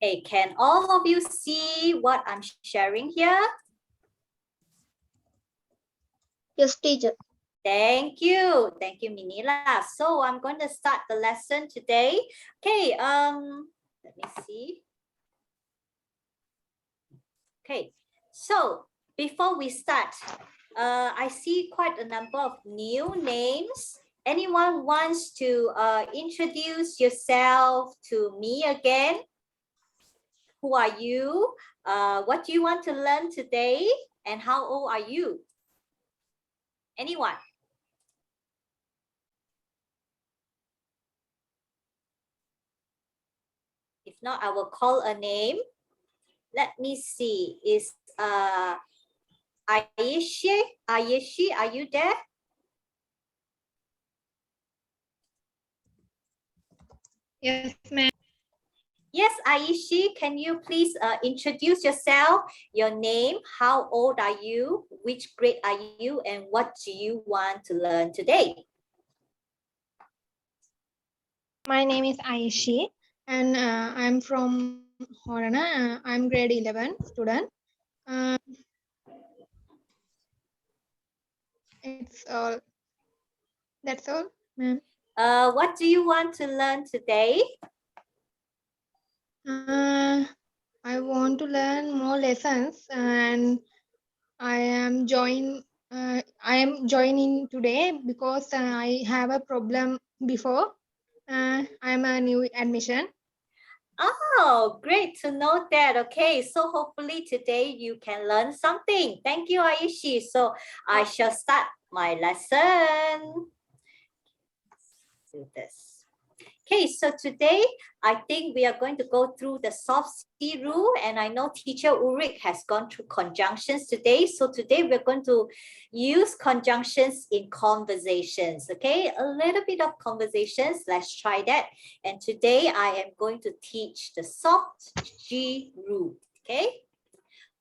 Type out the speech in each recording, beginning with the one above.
Okay, can all of you see what I'm sharing here? Yes, teacher. Thank you, Minila. So I'm going to start the lesson today. Okay, let me see. Okay, so before we start, I see quite a number of new names. Anyone wants to introduce yourself to me again? Who are you? What do you want to learn today? And how old are you? Anyone? If not, I will call a name. Let me see. Is Aishi, are you there? Yes, ma'am. Yes, Aishi, can you please introduce yourself, your name, how old are you, which grade are you, and what do you want to learn today? My name is Aishi, and I'm from Horana. I'm grade 11 student. It's all. That's all, ma'am. What do you want to learn today? I want to learn more lessons, and I am joining today because I have a problem before. I'm a new admission. Oh, great to know that. Okay, so hopefully today you can learn something. Thank you, Aishi. So I shall start my lesson. Let's do this. Okay, so today I think we are going to go through the soft C rule, and I know teacher Ulrich has gone through conjunctions today. So today we're going to use conjunctions in conversations, okay? A little bit of conversations, let's try that. And today I am going to teach the soft G rule, okay?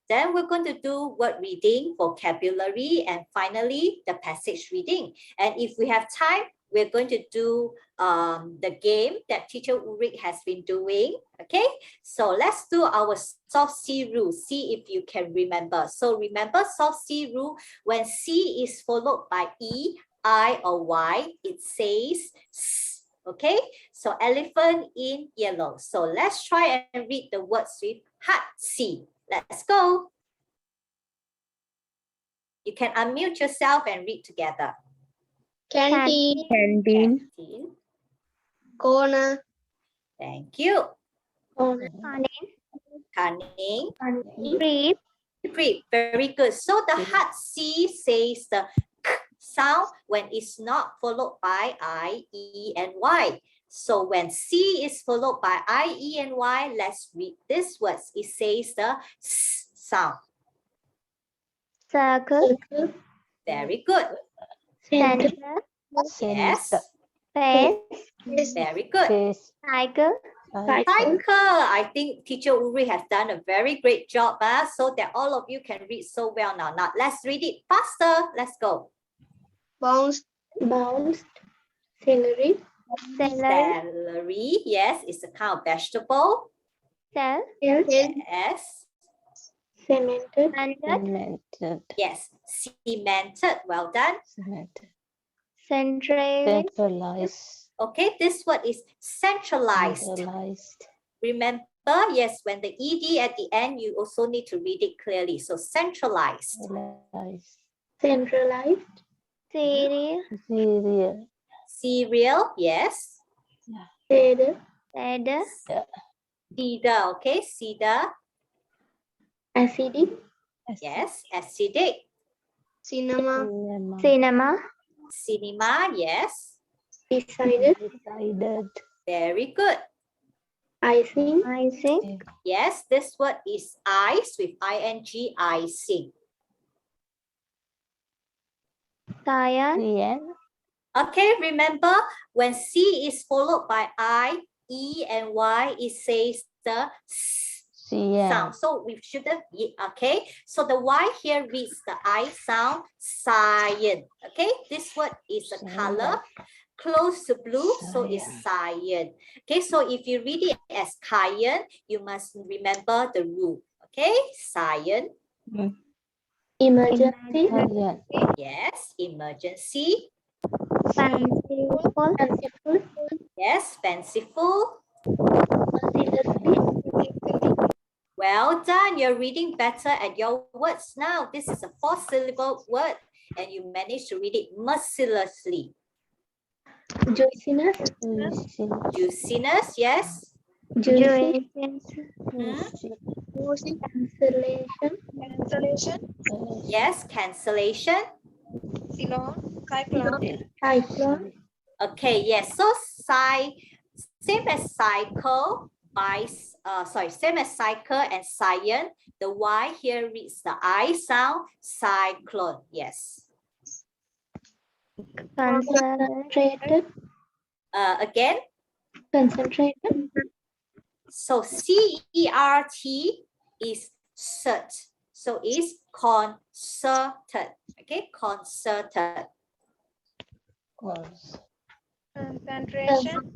Then we're going to do word reading, vocabulary, and finally the passage reading. And if we have time, we're going to do the game that teacher Ulrich has been doing. Okay, so let's do our soft C rule. See if you can remember. So remember soft C rule, when C is followed by E, I, or Y, it says S. Okay, so elephant in yellow. So let's try and read the words with hard C. Let's go. You can unmute yourself and read together. Canteen. Canteen. Corner. Thank you. Corner. Cunning. Breathe. Breathe. Very good. So the hard C says the K sound when it's not followed by I, E, and Y. So when C is followed by I, E, and Y, let's read these words. It says the S sound. Circle. Very good. Center. Yes. Face. Very good. Cycle. Cycle. I think teacher Uri has done a very great job, so that all of you can read so well now. Now let's read it faster. Let's go. Bounced. Celery. Celery. Yes, it's a kind of vegetable. Yes. Cemented. Yes. Cemented. Well done. Centralized. Okay, this word is centralized. Remember, yes, when the ED at the end, you also need to read it clearly. So centralized. Centralized. Cereal. Yes. Cedar. Cedar, okay, cedar. Acidic. Yes, acidic. Cinema. Cinema, yes. Decided. Very good. Icing. Yes, this word is ice with ing, icing. Okay, remember when C is followed by I, E, and Y, it says the sound. So we shouldn't, okay? So the Y here reads the I sound, cyan. Okay, this word is a color. close to blue, so it's cyan. Okay, so if you read it as cyan, you must remember the rule. Okay, cyan. Emergency. Yes, emergency. Fanciful. Yes, fanciful. Mercilessly. Well done. You're reading better at your words now. This is a 4-syllable word and you managed to read it mercilessly. Juiciness. Juiciness, yes. Juicy. Hmm? Cancellation. Yes, cancellation. Cyclone. Okay, yes. So same as cycle, same as cycle and cyan. The Y here reads the I sound. Cyclone, yes. Concentrated. Again. Concentrated. So CERT is cert. So it's concerted. Okay, concerted. Concentration.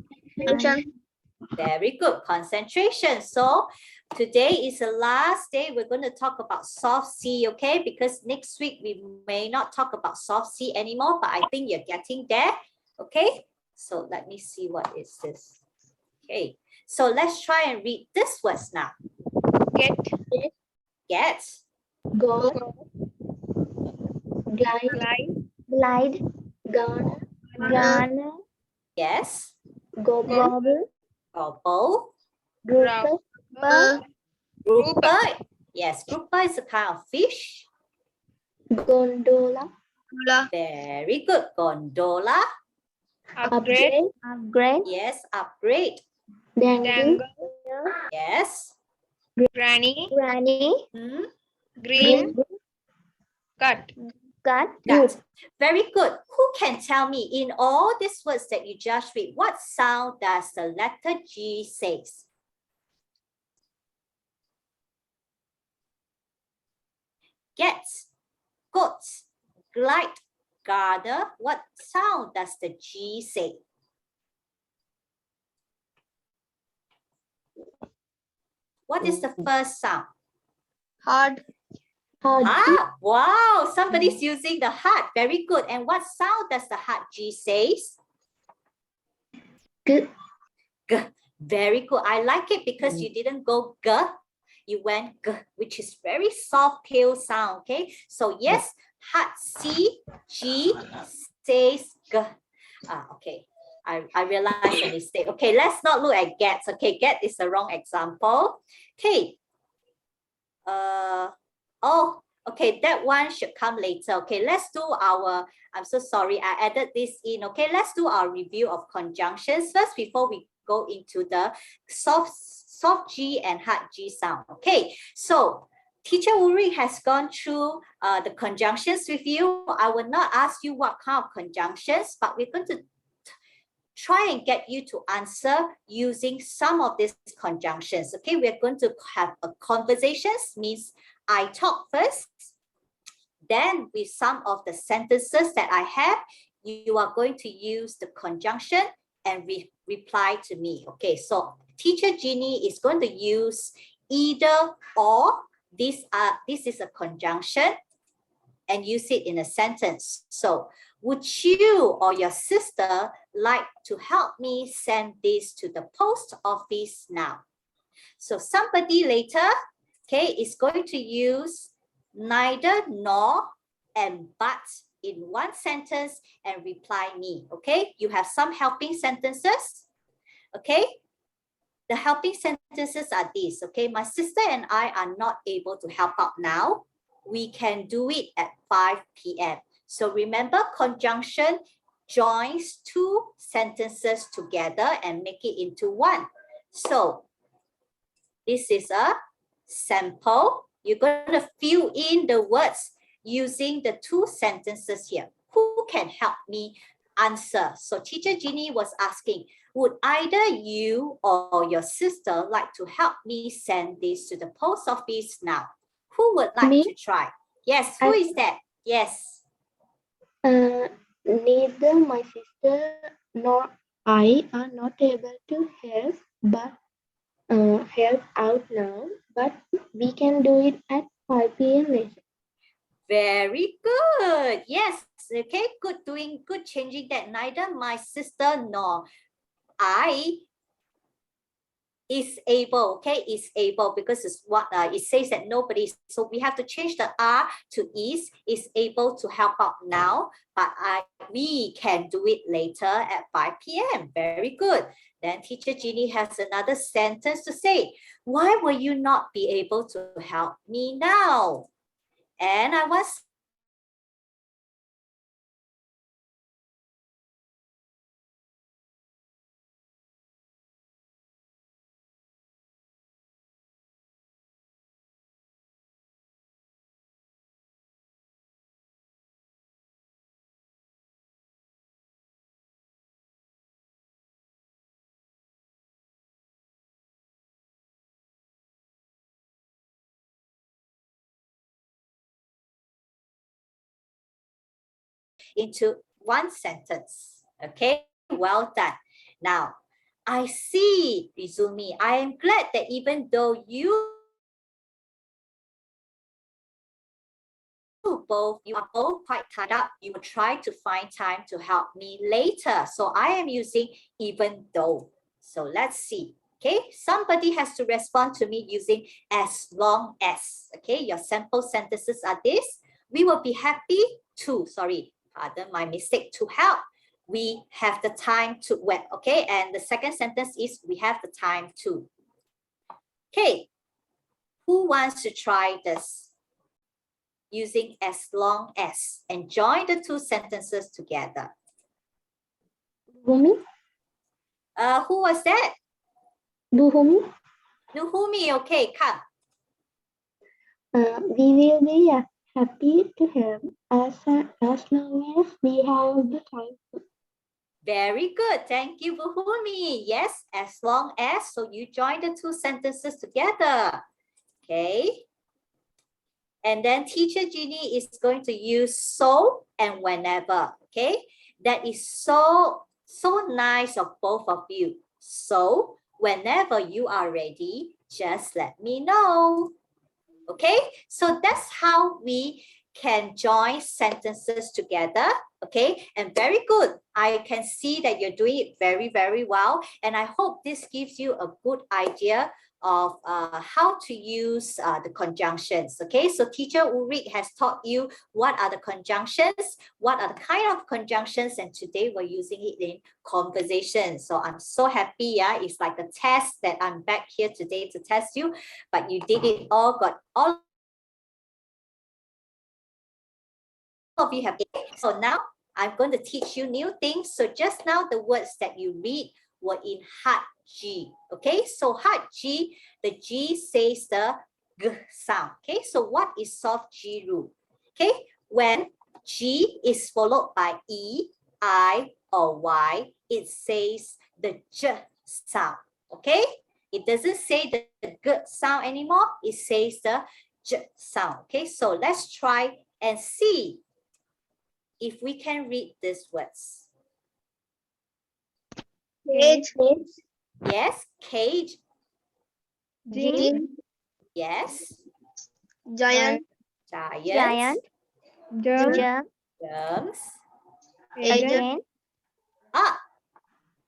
Very good. Concentration. So today is the last day. We're going to talk about soft C, okay? Because next week we may not talk about soft C anymore, but I think you're getting there, okay? So let me see what is this. Okay, so let's try and read this words now. Get. Go. Glide. Garner. Yes. Gobble. Gobble. Grouper. Grouper. Yes, grouper is a kind of fish. Gondola. Very good. Gondola. Upgrade. Yes, upgrade. Dangle. Yes. Granny. Hmm? Green. Cut. Cut. Very good. Who can tell me in all these words that you just read, what sound does the letter G says? Get, got, glide, gather. What sound does the G say? What is the first sound? Hard. Ah, wow, somebody's using the heart. Very good. And what sound does the heart G says? G. G. Very good. I like it because you didn't go G, you went G, which is very soft tail sound. Okay. So yes, heart C, G says G. Okay. I realized a mistake. Okay, let's not look at get. Okay, get is the wrong example. Okay. Oh, okay, that one should come later. Okay, let's do our, I'm so sorry, I added this in. Okay, let's do our review of conjunctions first before we go into the soft G and hard G sound. Okay, so Teacher Uri has gone through the conjunctions with you. I will not ask you what kind of conjunctions, but we're going to try and get you to answer using some of these conjunctions. Okay, we're going to have a conversations, means I talk first. Then with some of the sentences that I have, you are going to use the conjunction and reply to me. Okay, so Teacher Jeannie is going to use either or. This is a conjunction and use it in a sentence. So would you or your sister like to help me send this to the post office now? So somebody later, okay, is going to use neither, nor, and but in one sentence and reply me, okay? You have some helping sentences, okay? The helping sentences are these, okay? My sister and I are not able to help out now. We can do it at 5 p.m. So remember, conjunction joins two sentences together and make it into one. So this is a sample. You're going to fill in the words using the two sentences here. Who can help me answer? So Teacher Jeannie was asking, would either you or your sister like to help me send this to the post office now? Who would like Me? to try? Yes, who is that? Yes. Neither my sister nor I are not able to help out now, but we can do it at 5 p.m. later. Very good. Yes. Okay. Good doing. Good changing that. Neither my sister nor I is able. Okay. Is able because it's what it says that nobody. So we have to change the R to is able to help out now, but we can do it later at 5 p.m. Very good. Then teacher Jeannie has another sentence to say. Why will you not be able to help me now? And I was into one sentence. Okay, well done. Now, I see, Rizumi. I am glad that even though you are both quite tied up, you will try to find time to help me later. So I am using even though. So let's see. Okay, somebody has to respond to me using as long as. Okay, your sample sentences are this. We will be happy to, pardon my mistake, to help. We have the time to wait. Okay, and the second sentence is we have the time to. Okay, who wants to try this? Using as long as and join the two sentences together. Buhumi? Who was that? Buhumi? Nuhumi, okay, come. We will be happy to help as long as we have the time to. Very good. Thank you, Buhumi. Yes, as long as. So you join the two sentences together. Okay. And then teacher Jeannie is going to use so and whenever. Okay. That is so nice of both of you. So whenever you are ready, just let me know. Okay. So that's how we can join sentences together. Okay. And very good. I can see that you're doing it very, very well. And I hope this gives you a good idea of how to use the conjunctions. Okay, so teacher Ulrich has taught you what are the conjunctions, what are the kind of conjunctions, and today we're using it in conversation. So I'm so happy. Yeah, it's like a test that I'm back here today to test you, but you did it all, got all of you have it. So now I'm going to teach you new things. So just now the words that you read were in hard G. Okay, so hard G, the G says the G sound. Okay, so what is soft G rule? Okay, when G is followed by E, I, or Y, it says the J sound. Okay, it doesn't say the G sound anymore, it says the J sound. Okay, so let's try and see if we can read these words. Cage. Yes, cage. Gym. Yes, Giant. giants. Germ. Germs. Agent.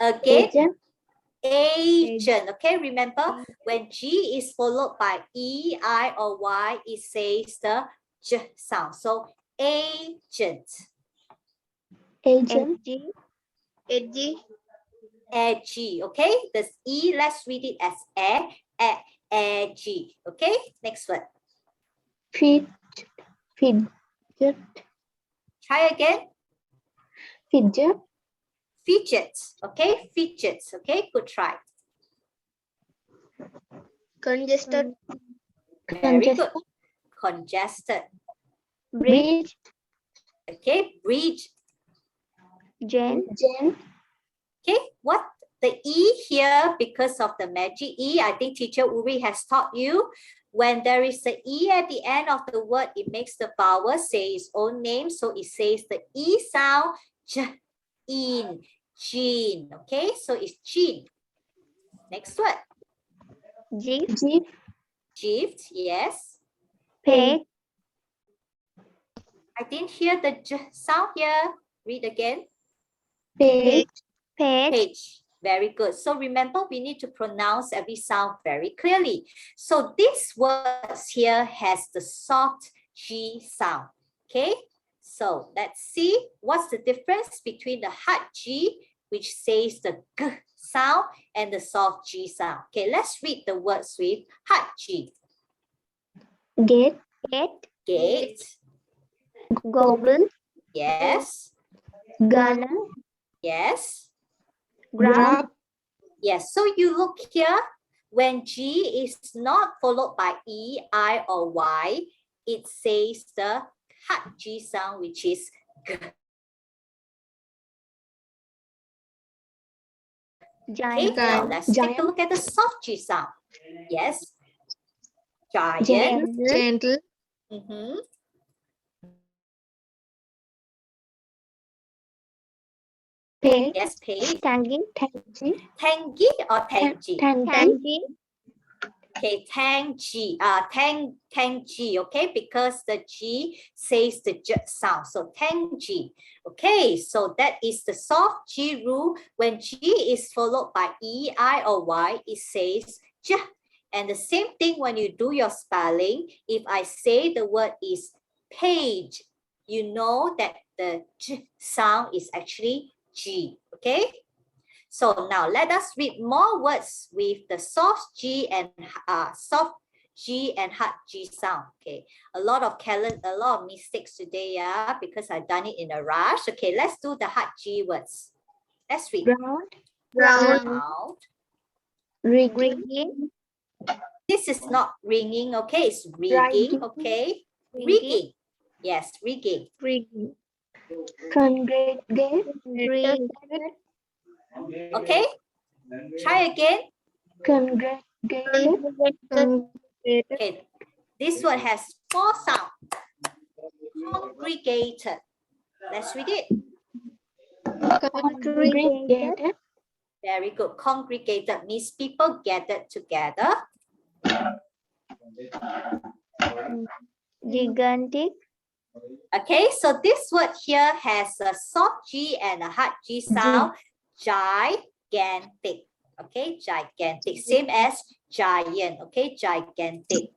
Again, Agent. agent. Okay, remember when G is followed by E, I, or Y, it says the J sound. So agent. Agent. Edgy. Edgy. Okay, this E, let's read it as edgy. Okay, next word. Fidget. Try again. Fidget. Fidgets. Okay, fidgets. Okay, good try. Congested. Very good. Congested. Bridge. Okay, bridge. Gen. Okay, what the E here, because of the magic E, I think teacher Uri has taught you. When there is the E at the end of the word, it makes the vowel say its own name. So it says the E sound, J, in. Jean. Okay, so it's Jean. Next word. Gift. Gift, yes. Page. I didn't hear the J sound here. Read again. Page. Page. Page. Very good. So remember, we need to pronounce every sound very clearly. So this words here has the soft G sound. Okay. So let's see what's the difference between the hard G, which says the G sound, and the soft G sound. Okay, let's read the words with hard G. Gate. Gate. Gate. Gobble. Yes. Gunner. Yes. Grab. Yes. So you look here. When G is not followed by E, I, or Y, it says the hard G sound, which is G. Okay, now let's take a look at the soft G sound. Yes. Giant. Gentle. Mhm. Page. Yes, page. Tangy. Tangy or tangy? Tangy. Okay, tangy. Tangy. Okay, because the G says the J sound. So tangy. Okay, so that is the soft G rule. When G is followed by E, I, or Y, it says J. And the same thing when you do your spelling. If I say the word is page, you know that the J sound is actually G. Okay. So now let us read more words with the soft G and hard G sound. Okay, a lot of mistakes today, yeah, because I've done it in a rush. Okay, let's do the hard G words. Let's read. Round. Rigging. This is not ringing, okay, it's rigging, okay. Rigging. Yes, rigging. Congregate. Okay, try again. Congregate. Okay, this word has 4 sounds. Congregated. Let's read it. Congregated. Very good. Congregated means people gathered together. Gigantic. Okay, so this word here has a soft G and a hard G sound. Gigantic. Okay, gigantic. Same as giant. Okay, gigantic.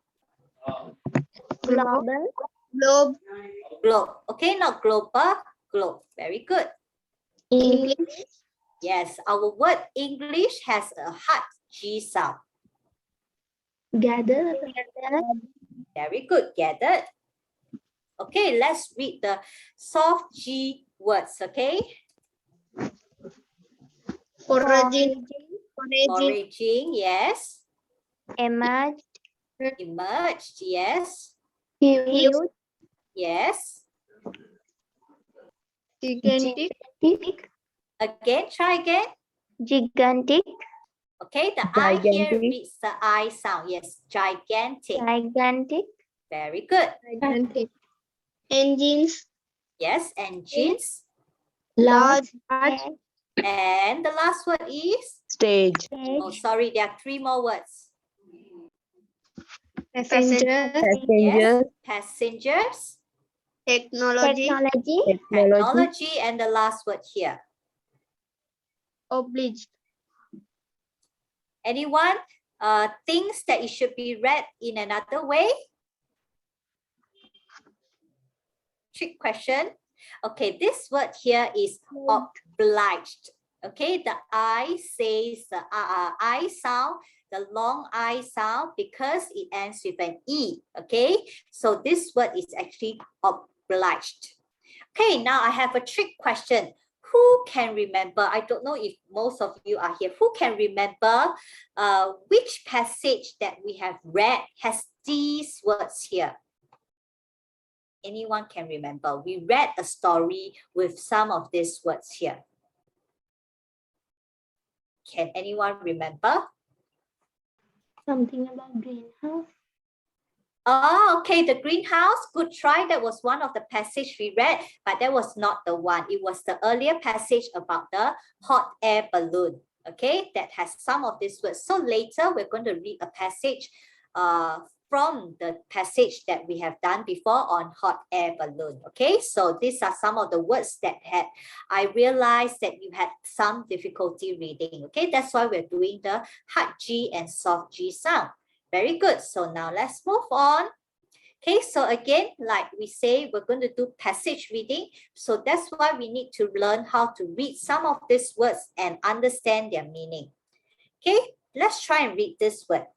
Global. Globe. Okay, not global. Globe. Very good. English. Yes, our word English has a hard G sound. Gather. Very good. Gathered. Okay, let's read the soft G words. Okay. Foraging. Foraging. Yes. Emerged. Emerged. Yes. Huge. Yes. Gigantic. Again, try again. Gigantic. Okay, the I here reads the I sound. Yes, gigantic. Gigantic. Very good. Gigantic. Engines. Yes, engines. Large. And the last word is? Stage. Oh, sorry, there are 3 more words. Passenger. Yes, passengers. Technology. Technology, and the last word here. Obliged. Anyone thinks that it should be read in another way? Trick question. Okay, this word here is obliged. Okay, the I says the I sound, the long I sound, because it ends with an E. Okay, so this word is actually obliged. Okay, now I have a trick question. Who can remember? I don't know if most of you are here. Who can remember which passage that we have read has these words here? Anyone can remember? We read a story with some of these words here. Can anyone remember? Something about greenhouse. Oh, okay, the greenhouse, good try. That was one of the passage we read, but that was not the one. It was the earlier passage about the hot air balloon, okay, that has some of these words. So later we're going to read a passage from the passage that we have done before on hot air balloon, okay? So these are some of the words that I realized that you had some difficulty reading, okay? That's why we're doing the hard G and soft G sound. Very good. So now let's move on. Okay, so again, like we say, we're going to do passage reading. So that's why we need to learn how to read some of these words and understand their meaning. Okay, let's try and read this word.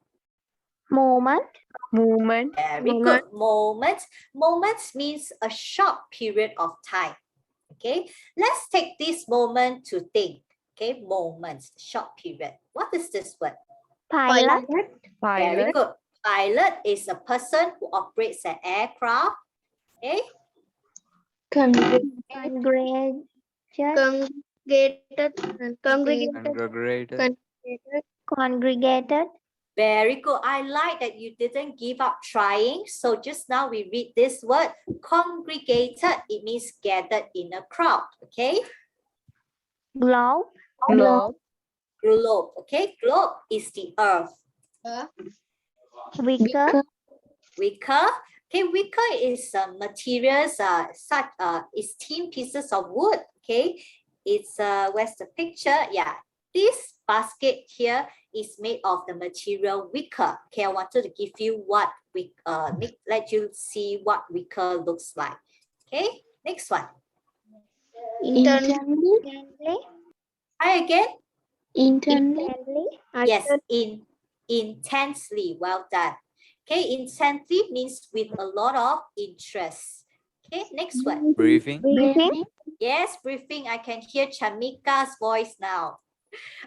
Moment. Movement. Very good. Moment. Moments means a short period of time. Okay, let's take this moment to think. Okay, moments, short period. What is this word? Pilot. Very Pilot. good. Pilot is a person who operates an aircraft. Okay. Congregated. Congregated. Very good. I like that you didn't give up trying. So just now we read this word, congregated. It means gathered in a crowd. Okay. Globe. Globe. Globe. Okay. Globe is the earth. Wicker. Wicker. Okay. Wicker is materials such is thin pieces of wood. Okay. It's where's the picture? Yeah. This basket here is made of the material wicker. Okay, I wanted to give you what we let you see what wicker looks like. Okay, next one. Internally. Try again. Internally. Yes, intensely. Well done. Okay, intensely means with a lot of interest. Okay, next one. Briefing. Briefing. Yes, briefing. I can hear Chamika's voice now.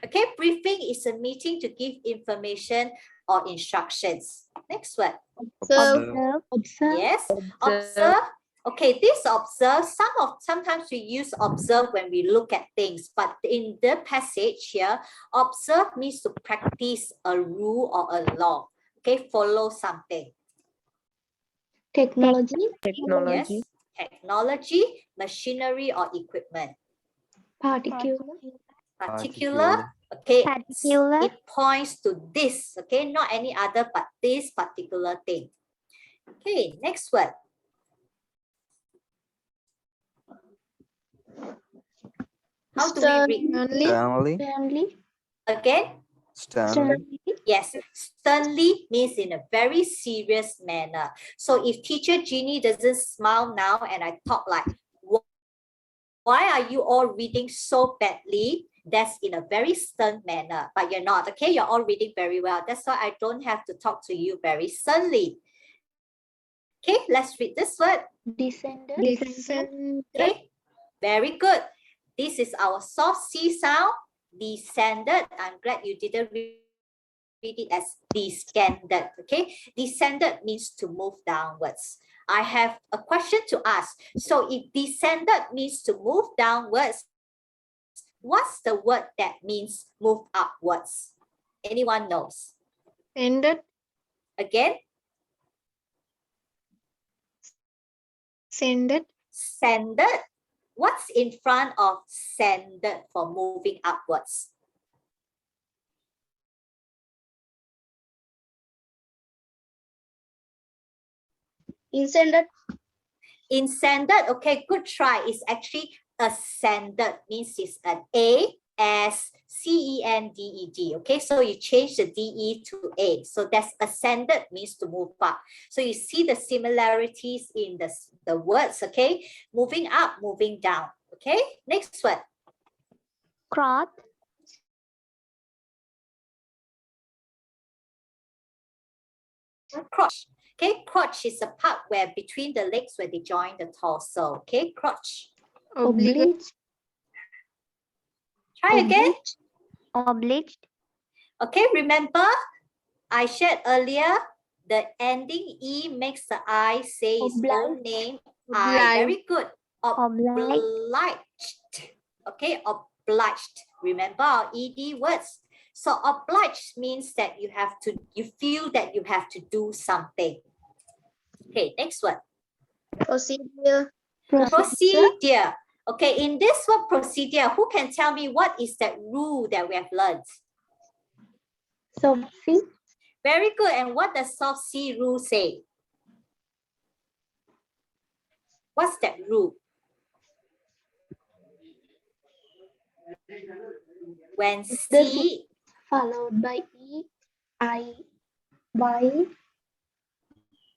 Okay, briefing is a meeting to give information or instructions. Next one. Observe. Yes, observe. Okay, this observe, sometimes we use observe when we look at things, but in the passage here, observe means to practice a rule or a law. Okay, follow something. Technology. Technology. Yes, technology, machinery or equipment. Particular. Okay, Particular. it points to this, okay, not any other but this particular thing. Okay, next word. How do we read? Sternly. Again? Sternly. Yes, sternly means in a very serious manner. So if teacher Jeannie doesn't smile now and I talk like, why are you all reading so badly? That's in a very stern manner, but you're not, okay? You're all reading very well. That's why I don't have to talk to you very sternly. Okay, let's read this word. Descended. Okay, very good. This is our soft C sound, descended. I'm glad you didn't read it as descended, okay? Descended means to move downwards. I have a question to ask. So if descended means to move downwards, what's the word that means move upwards? Anyone knows? Sended. Again? Sended. Sended. What's in front of sended for moving upwards? Inscended. Inscended. Okay, good try. It's actually ascended, means it's an A-S-C-E-N-D-E-D. Okay, so you change the D-E to A. So that's ascended means to move up. So you see the similarities in the words, okay? Moving up, moving down. Okay, next one. Crotch. Crotch. Okay, crotch is a part where between the legs where they join the torso. Okay, crotch. Obligate. Try again. Obliged. Okay, remember I shared earlier the ending E makes the I say its own name. I. Very good. Obliged. Okay, obliged. Remember our ED words. So obliged means that you feel that you have to do something. Okay, next one. Procedure. Procedure. Okay, in this one, procedure, who can tell me what is that rule that we have learned? Soft C. Very good. And what does soft C rule say? What's that rule? When C Followed by E, I, Y,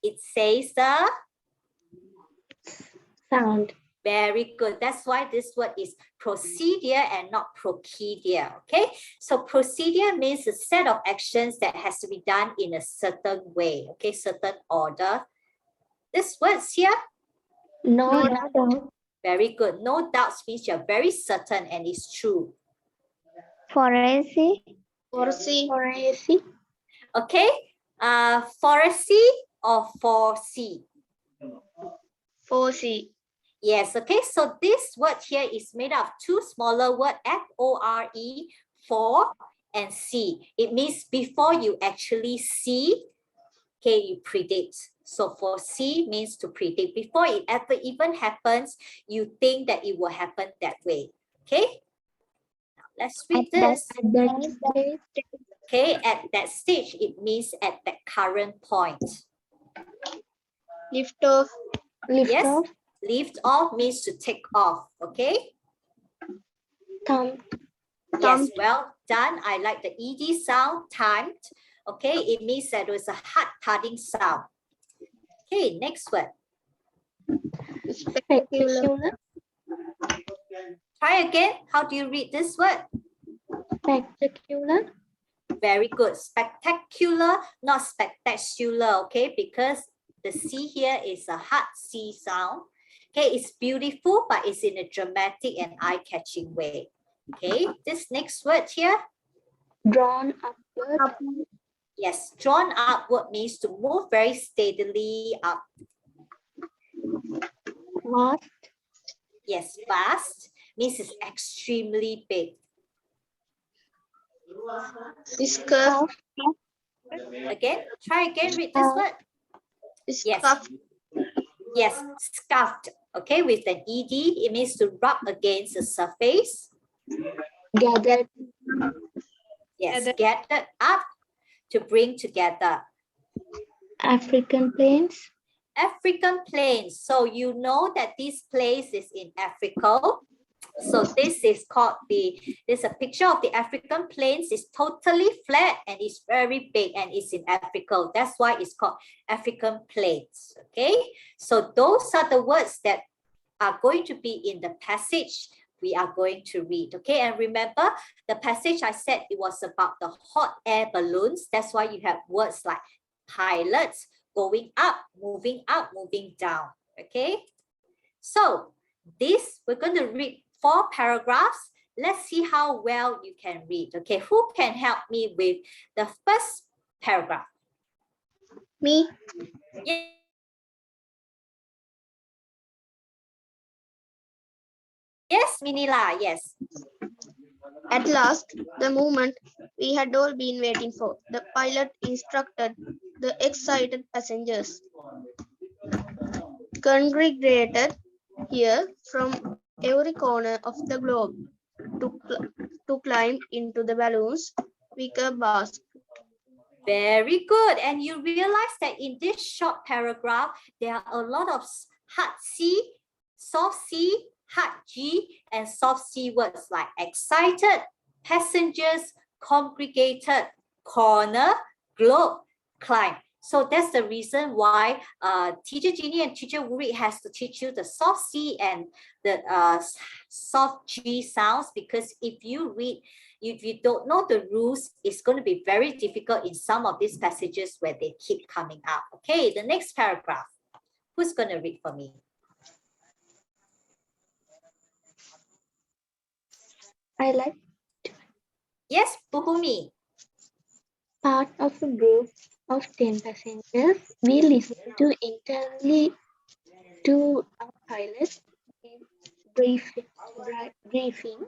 it says the sound. very good. That's why this word is procedure and not procedure. Okay, so procedure means a set of actions that has to be done in a certain way. Okay, certain order. This words here, No doubt. very good. No doubts means you're very certain and it's true. Forensic. Forensic. Okay, foresee or foresee? Foresee. Yes, okay, so this word here is made of two smaller words, F-O-R-E, for and see. It means before you actually see, okay, you predict. So foresee means to predict. Before it ever even happens, you think that it will happen that way. Okay, now, let's read this. Okay, at that stage, it means at that current point. Lift off. Yes, lift off means to take off. Okay. Thumb. Yes, well done. I like the ED sound, timed. Okay, it means that there's a hard thudding sound. Okay, next word. Spectacular. Try again. How do you read this word? Spectacular. Very good. Spectacular, not spectacular, okay? Because the C here is a hard C sound. Okay, it's beautiful, but it's in a dramatic and eye-catching way. Okay, this next word here. Drawn upward. Yes, drawn upward means to move very steadily up. Vast. Yes, vast means it's extremely big. Scarf. Again, try again, read this word. Yes. Scarf. Yes, scuffed. Okay, with an ED, it means to rub against the surface. Gathered. Yes, gathered up to bring together. African plains. African plains. So you know that this place is in Africa. So this is called there's a picture of the African plains. It's totally flat and it's very big and it's in Africa. That's why it's called African plains. Okay, so those are the words that are going to be in the passage we are going to read. Okay, and remember the passage I said it was about the hot air balloons. That's why you have words like pilots, going up, moving down. Okay, so this we're going to read 4 paragraphs. Let's see how well you can read. Okay, who can help me with the first paragraph? Me. Yes, Minila, yes. At last, the moment we had all been waiting for. The pilot instructed the excited passengers congregated here from every corner of the globe to climb into the balloon's wicker basket. Very good. And you realize that in this short paragraph, there are a lot of hard C, soft C, hard G, and soft C words like excited, passengers, congregated, corner, globe, climb. So that's the reason why Teacher Jeannie and Teacher Wuri has to teach you the soft C and the soft G sounds, because if you don't know the rules, it's going to be very difficult in some of these passages where they keep coming up. Okay, the next paragraph. Who's going to read for me? I like. Yes, Buhumi. Part of a group of 10 passengers, we listened to intently to our pilot's briefing.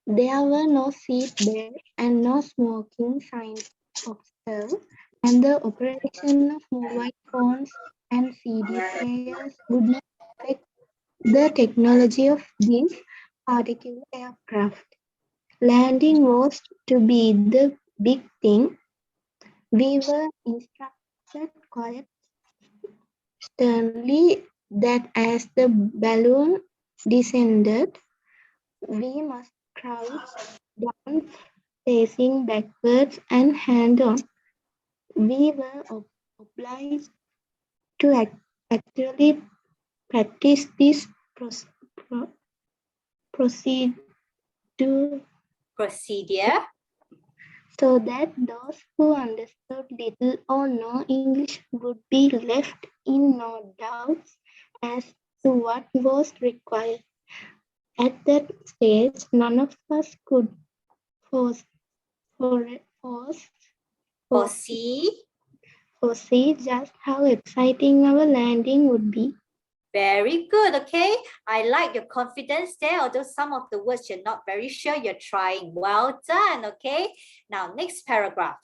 There were no seat belts and no smoking signs observed, and the operation of mobile phones and CD players would not affect the technology of this particular aircraft. Landing was to be the big thing. We were instructed quite sternly that as the balloon descended, we must crouch down facing backwards and hand on. We were obliged to actually practice this procedure Procedure. so that those who understood little or no English would be left in no doubts as to what was required. At that stage, none of us could foresee just how exciting our landing would be. Very good, okay? I like your confidence there, although some of the words you're not very sure, you're trying. Well done, okay? Now, next paragraph.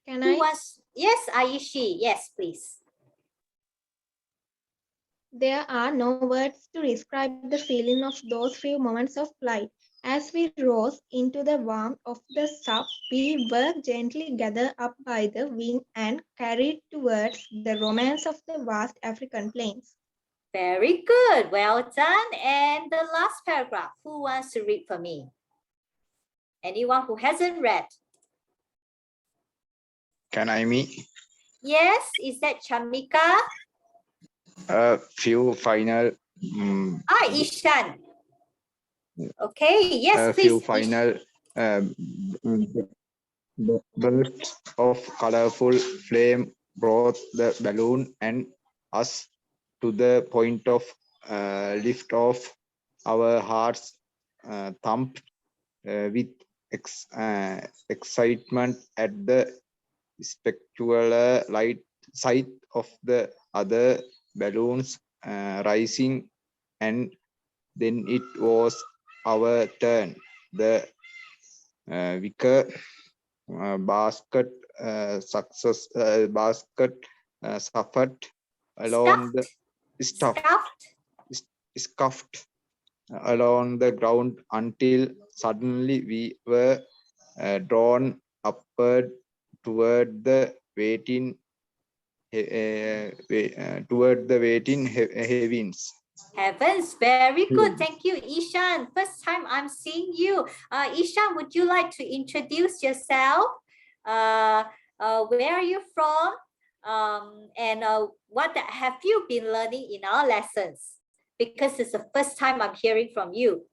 Can Who I? wants? Yes, Aishi, yes, please. There are no words to describe the feeling of those few moments of flight. As we rose into the warmth of the sub, we were gently gathered up by the wind and carried towards the romance of the vast African plains. Very good, well done. And the last paragraph, who wants to read for me? Anyone who hasn't read? Can I me? Yes, is that Chamika? A few final. Ishan. Okay, yes, A please. few final bursts of colorful flame brought the balloon and us to the point of lift off. Our hearts thumped with excitement at the spectacular sight of the other balloons rising, and then it was our turn. The wicker basket suffered along the scuffed along the ground until suddenly we were drawn upward toward the waiting heavens. Heavens, very good. Thank you, Ishan. First time I'm seeing you. Ishan, would you like to introduce yourself? Where are you from? And what have you been learning in our lessons? Because it's the first time I'm hearing from you.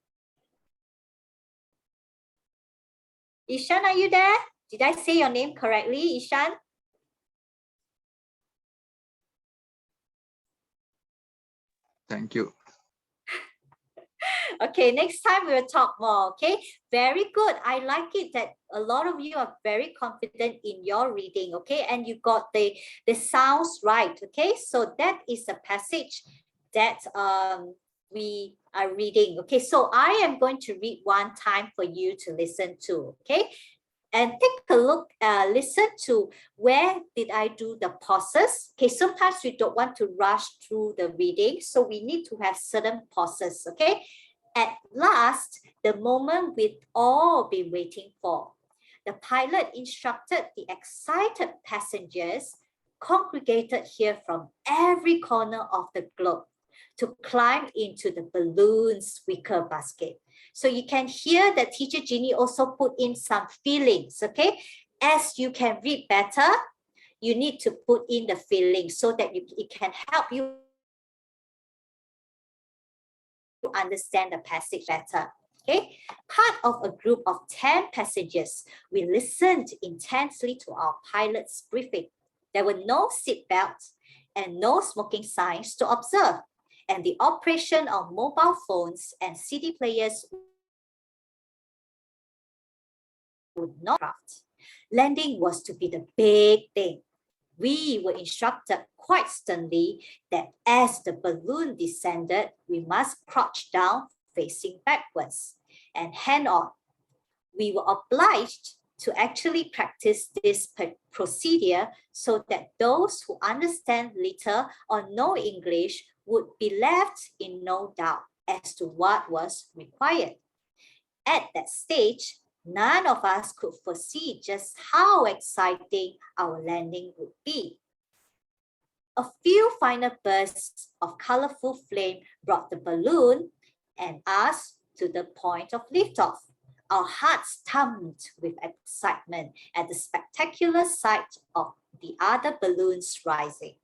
Ishan, are you there? Did I say your name correctly, Ishan? Thank you. Okay, next time we will talk more, okay? Very good. I like it that a lot of you are very confident in your reading, okay? And you got the sounds right, okay? So that is a passage that we are reading, okay? So I am going to read one time for you to listen to, okay? And take a look, listen to where did I do the pauses. Okay, sometimes we don't want to rush through the reading, so we need to have certain pauses, okay? At last, the moment we'd all been waiting for. The pilot instructed the excited passengers congregated here from every corner of the globe to climb into the balloon's wicker basket. So you can hear that Teacher Ginny also put in some feelings, okay? As you can read better, you need to put in the feelings so that it can help you understand the passage better, okay? Part of a group of 10 passengers, we listened intensely to our pilot's briefing. There were no seat belts and no smoking signs to observe, and the operation of mobile phones and CD players would not craft. Landing was to be the big thing. We were instructed quite sternly that as the balloon descended, we must crouch down facing backwards and hand on. We were obliged to actually practice this procedure so that those who understand little or no English would be left in no doubt as to what was required. At that stage, none of us could foresee just how exciting our landing would be. A few final bursts of colorful flame brought the balloon and us to the point of liftoff. Our hearts thumped with excitement at the spectacular sight of the other balloons rising.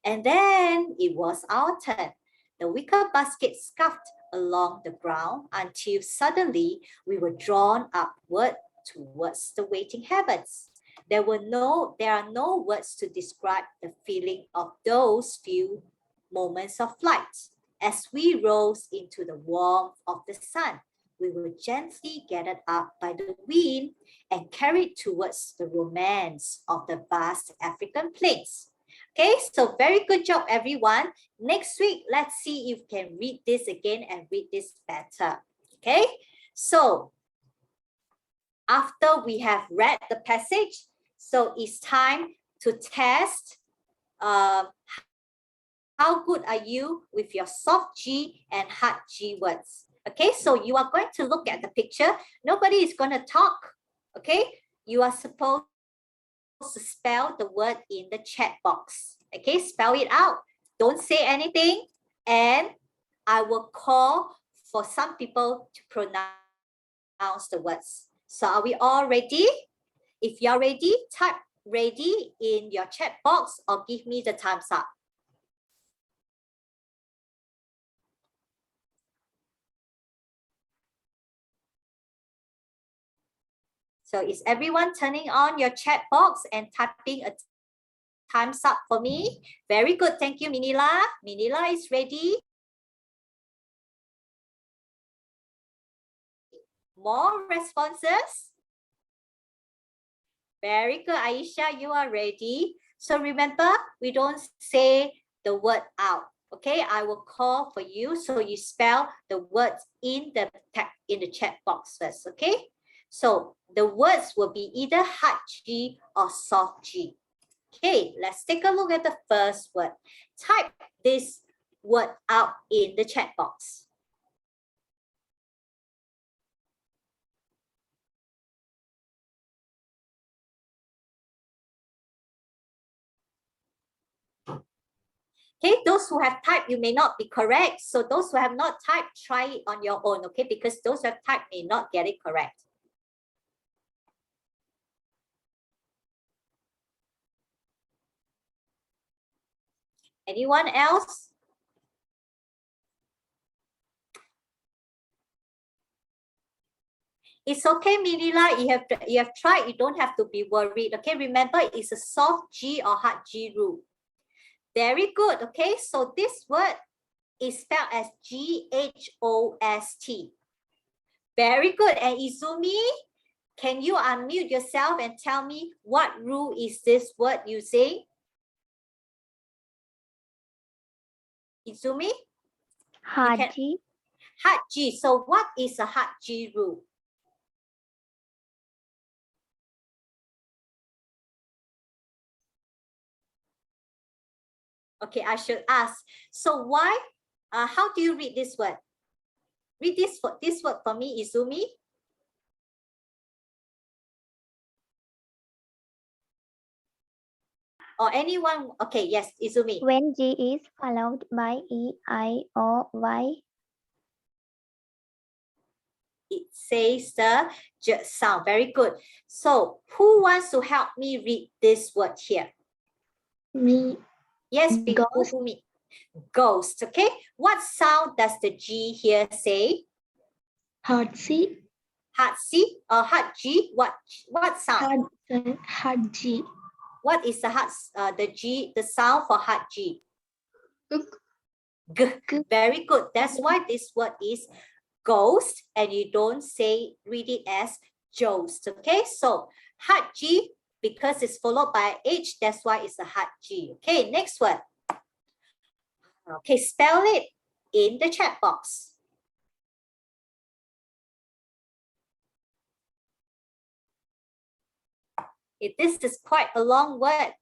And then it was our turn. The wicker basket scuffed along the ground until suddenly we were drawn upward towards the waiting heavens. There are no words to describe the feeling of those few moments of flight. As we rose into the warmth of the sun, we were gently gathered up by the wind and carried towards the romance of the vast African plains. Okay, so very good job, everyone. Next week, let's see if you can read this again and read this better. Okay, so after we have read the passage, so it's time to test how good are you with your soft G and hard G words. Okay, so you are going to look at the picture. Nobody is going to talk. Okay, you are supposed to spell the word in the chat box. Okay, spell it out. Don't say anything. And I will call for some people to pronounce the words. So are we all ready? If you're ready, type ready in your chat box or give me the thumbs up. So is everyone turning on your chat box and typing a thumbs up for me? Very good. Thank you, Minila. Minila is ready. More responses? Very good, Aisha, you are ready. So remember, we don't say the word out. Okay, I will call for you. So you spell the words in the chat box first. Okay, so the words will be either hard G or soft G. Okay, let's take a look at the first word. Type this word out in the chat box. Okay, those who have typed, you may not be correct. So those who have not typed, try it on your own, okay? Because those who have typed may not get it correct. Anyone else? It's okay, Minila, you have tried, you don't have to be worried, okay? Remember, it's a soft G or hard G rule. Very good, okay? So this word is spelled as G-H-O-S-T. Very good. And Izumi, can you unmute yourself and tell me what rule is this word using? Izumi? Hard G. Hard G. So what is a hard G rule? Okay, I should ask. So why? How do you read this word? Read this word for me, Izumi. Or anyone? Okay, yes, Izumi. When G is followed by E, I, O, Y. It says the J sound. Very good. So who wants to help me read this word here? Me. Yes, Ghost. me. Ghost, okay? What sound does the G here say? Hard C. Hard C or hard G? What sound? Hard G. What is the the sound for hard G? G. Very good. That's why this word is ghost, and you don't read it as jost. Okay, so hard G, because it's followed by H, that's why it's a hard G. Okay, next word. Okay, spell it in the chat box. This is quite a long word.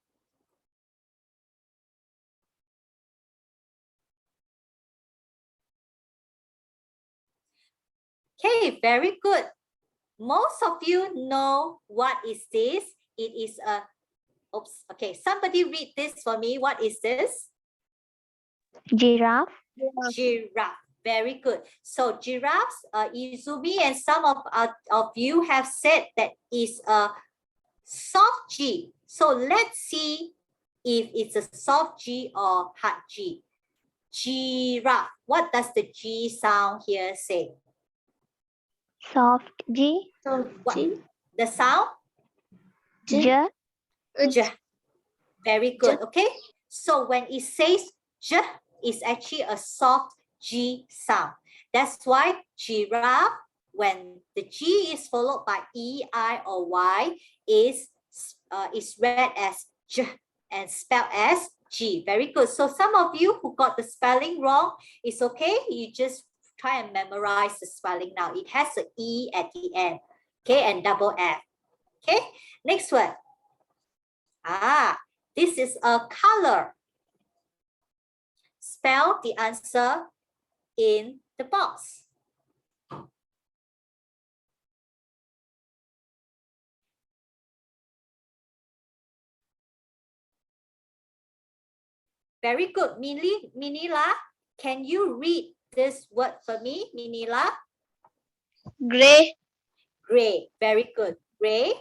Okay, very good. Most of you know what is this. It is a, oops, okay, somebody read this for me. What is this? Giraffe. Giraffe. Very good. So giraffes, Izumi and some of you have said that is a soft G. So let's see if it's a soft G or hard G. Giraffe. What does the G sound here say? Soft G. What? The sound? J. J. Very good. Okay. So when it says J, it's actually a soft G sound. That's why giraffe, when the G is followed by E, I, or Y, is read as J and spelled as G. Very good. So some of you who got the spelling wrong, it's okay. You just try and memorize the spelling now. It has an E at the end. Okay, and double F. Okay, next one. This is a color. Spell the answer in the box. Very good. Minila, can you read this word for me, Minila? Gray. Gray. Very good. Gray.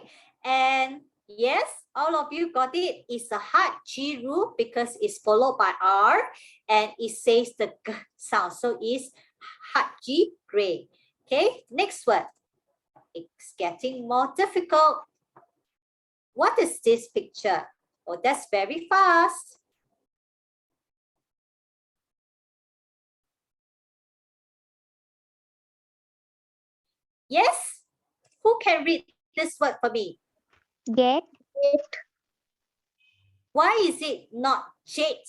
And yes, all of you got it. It's a hard G root because it's followed by R and it says the G sound. So it's hard G, gray. Okay, next one. It's getting more difficult. What is this picture? Oh, that's very fast. Yes? Who can read this word for me? Gate. Why is it not jet?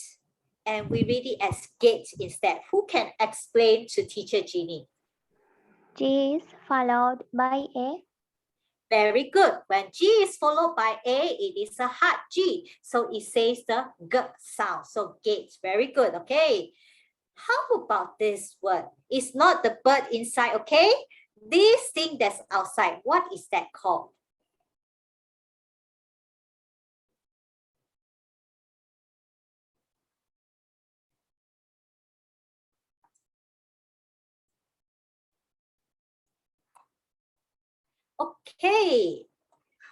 And we read it as gate instead. Who can explain to teacher Jeannie? G is followed by A. Very good. When G is followed by A, it is a hard G. So it says the G sound. So gate. Very good. Okay. How about this word? It's not the bird inside, okay? This thing that's outside, what is that called? Okay.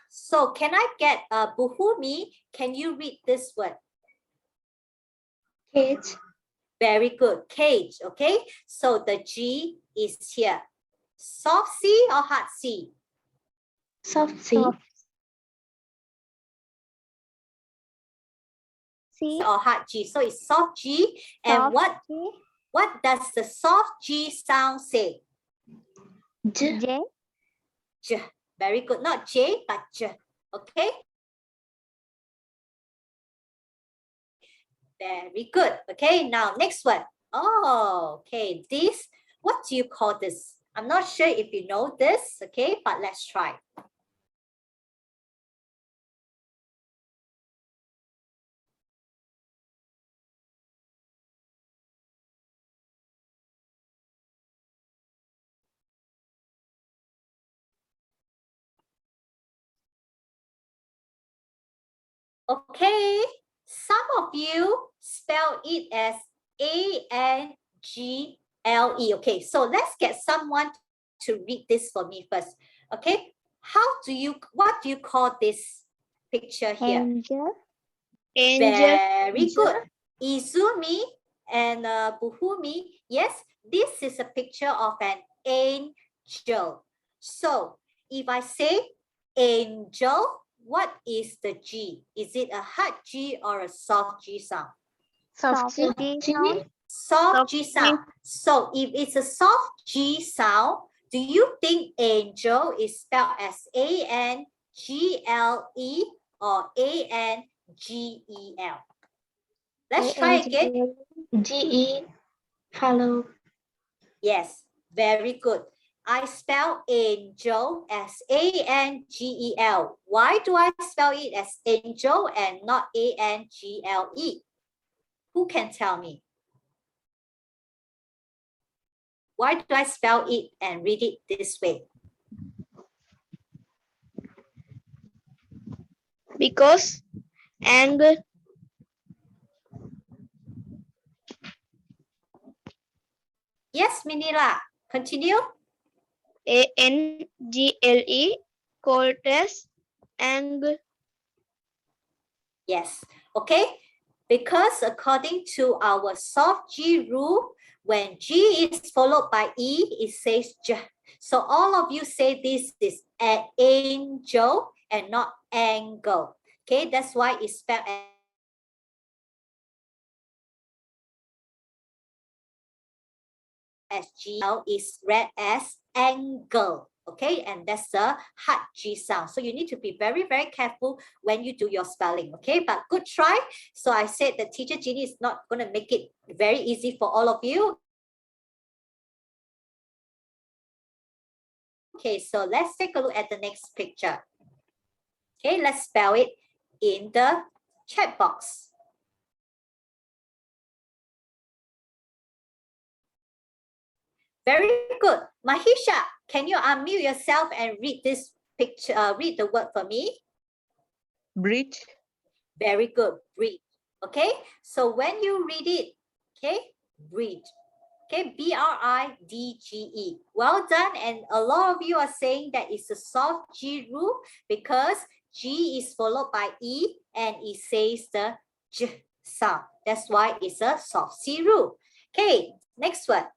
So can I get Buhumi? Can you read this word? Cage. Very good. Cage. Okay. So the G is here. Soft C or hard C? Soft C. C. Or hard G. So it's soft G. And Soft what does the soft G sound say? J. J. J. Very good. Not J, but J. Okay. Very good. Okay. Now next one. Oh, okay. This, what do you call this? I'm not sure if you know this. Okay, but let's try. Okay, some of you spell it as A-N-G-L-E. Okay, so let's get someone to read this for me first. Okay, what do you call this picture here? Angel. Very good. Izumi and Buhumi, yes, this is a picture of an angel. So if I say angel, what is the G? Is it a hard G or a soft G sound? Soft G. Soft G sound. So if it's a soft G sound, do you think angel is spelled as A-N-G-L-E or A-N-G-E-L? Let's try again. G-E. Follow. Yes, very good. I spell angel as A-N-G-E-L. Why do I spell it as angel and not A-N-G-L-E? Who can tell me? Why do I spell it and read it this way? Because angle. Yes, Minila, continue. A-N-G-L-E called as angle. Yes, okay. Because according to our soft G rule, when G is followed by E, it says J. So all of you say this is an angel and not angle. Okay, that's why it's spelled as G-L is read as angle. Okay, and that's the hard G sound. So you need to be very, very careful when you do your spelling. Okay, but good try. So I said that teacher Jeannie is not going to make it very easy for all of you. Okay, so let's take a look at the next picture. Okay, let's spell it in the chat box. Very good. Mahisha, can you unmute yourself and read this picture, read the word for me? Bridge. Very good, bridge. Okay, so when you read it, okay, bridge. Okay, B-R-I-D-G-E. Well done. And a lot of you are saying that it's a soft G rule because G is followed by E and it says the J sound. That's why it's a soft C rule. Okay, next one.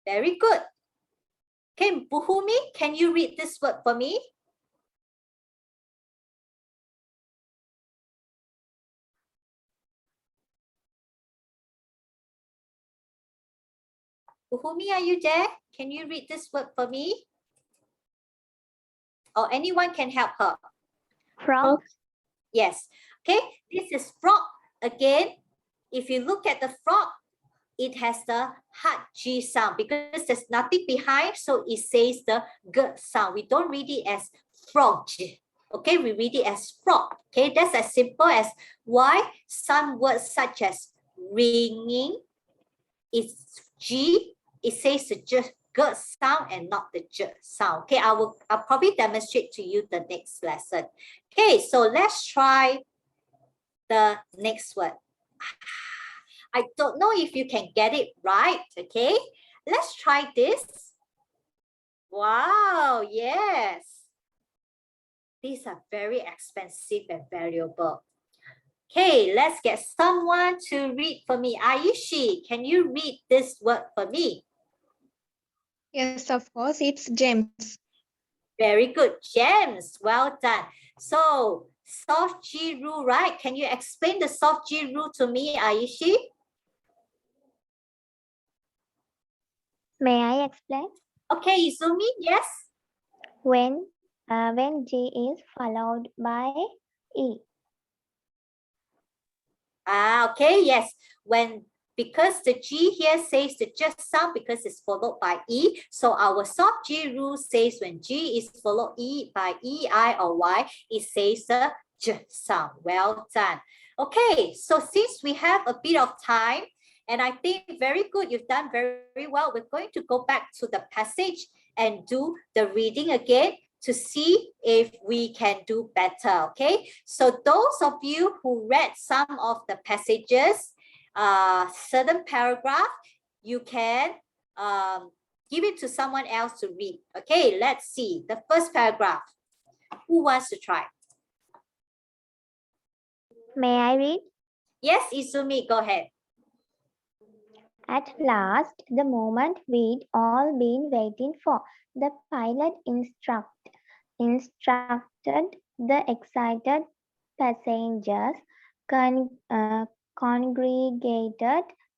Very good. Okay, Buhumi, can you read this word for me? Buhumi, are you there? Can you read this word for me? Or anyone can help her? Frog. Yes. Okay, this is frog. Again, if you look at the frog, it has the hard G sound because there's nothing behind, so it says the G sound. We don't read it as frog. Okay, we read it as frog. Okay, that's as simple as why some words such as ringing is G, it says the G sound and not the J sound. Okay, I'll probably demonstrate to you the next lesson. Okay, so let's try the next one. I don't know if you can get it right. Okay, let's try this. Wow, yes. These are very expensive and valuable. Okay, let's get someone to read for me. Ayushi, can you read this word for me? Yes, of course, it's gems. Very good, gems. Well done. So, soft G rule, right? Can you explain the soft G rule to me, Ayushi? May I explain? Okay, Izumi, yes. When G is followed by E. Okay, yes. Because the G here says the J sound because it's followed by E. So our soft G rule says when G is followed by E, I, or Y, it says the J sound. Well done. Okay, so since we have a bit of time, and I think very good, you've done very, very well. We're going to go back to the passage and do the reading again to see if we can do better, okay? So those of you who read some of the passages, certain paragraph, you can give it to someone else to read. Okay, let's see. The first paragraph. Who wants to try? May I read? Yes, Izumi, go ahead. At last, the moment we'd all been waiting for, the pilot instructed the excited passengers congregated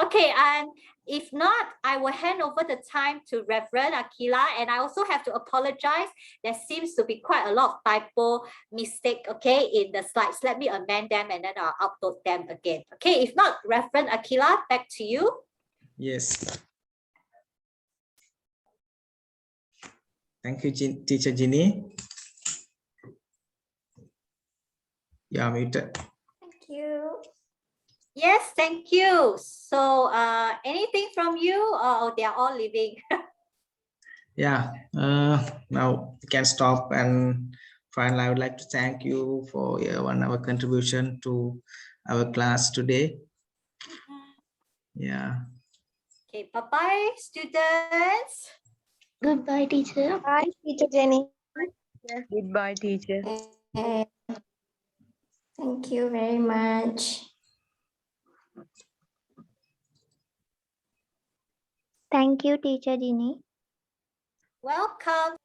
Okay, and if not, I will hand over the time to Reverend Akila, and I also have to apologize. There seems to be quite a lot of typo mistake, okay, in the slides. Let me amend them and then I'll upload them again. Okay, if not, Reverend Akila, back to you. Yes. Thank you, Teacher Ginny. Yeah, muted. Thank you. Yes, thank you. So anything from you? Oh, they are all leaving. Yeah, now we can stop, and finally I would like to thank you for your 1 hour contribution to our class today. Yeah. Okay, bye-bye, students. Goodbye, teacher. Bye, Teacher Jenny. Goodbye, teacher. Thank you very much. Thank you, Teacher Ginny. Welcome.